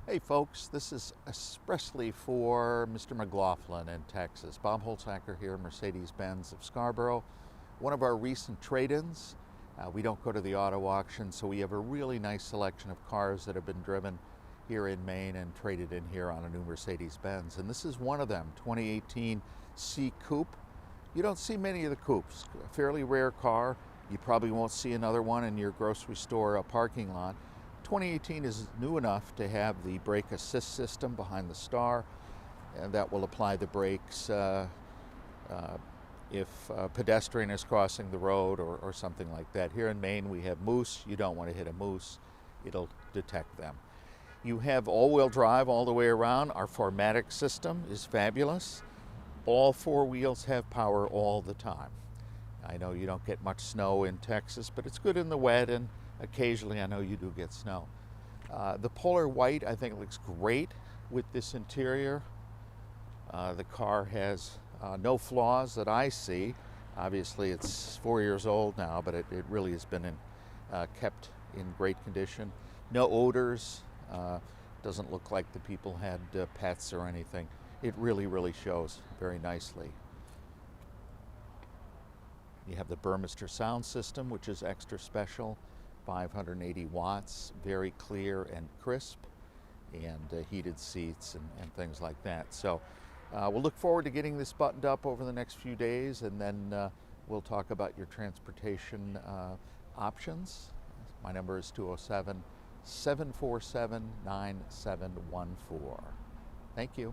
Hey folks, this is expressly for Mr. McLaughlin in Texas. Bob Holzhacker here, Mercedes-Benz of Scarborough. One of our recent trade-ins. We don't go to the auto auction, so we have a really nice selection of cars that have been driven here in Maine and traded in here on a new Mercedes-Benz. And this is one of them, 2018 C Coupe. You don't see many of the Coupes, a fairly rare car. You probably won't see another one in your grocery store parking lot. 2018 is new enough to have the brake assist system behind the star, and that will apply the brakes if a pedestrian is crossing the road or something like that. Here in Maine we have moose. You don't want to hit a moose. It'll detect them. You have all-wheel drive all the way around. Our 4MATIC system is fabulous. All four wheels have power all the time. I know you don't get much snow in Texas, but it's good in the wet, and occasionally I know you do get snow. The polar white I think looks great with this interior. The car has no flaws that I see. Obviously it's 4 years old now, but it really has been kept in great condition. No odors. Doesn't look like the people had pets or anything. It really shows very nicely. You have the Burmester sound system, which is extra special. 580 watts, very clear and crisp, and heated seats and things like that. So we'll look forward to getting this buttoned up over the next few days, and then we'll talk about your transportation options. My number is 207-747-9714. Thank you.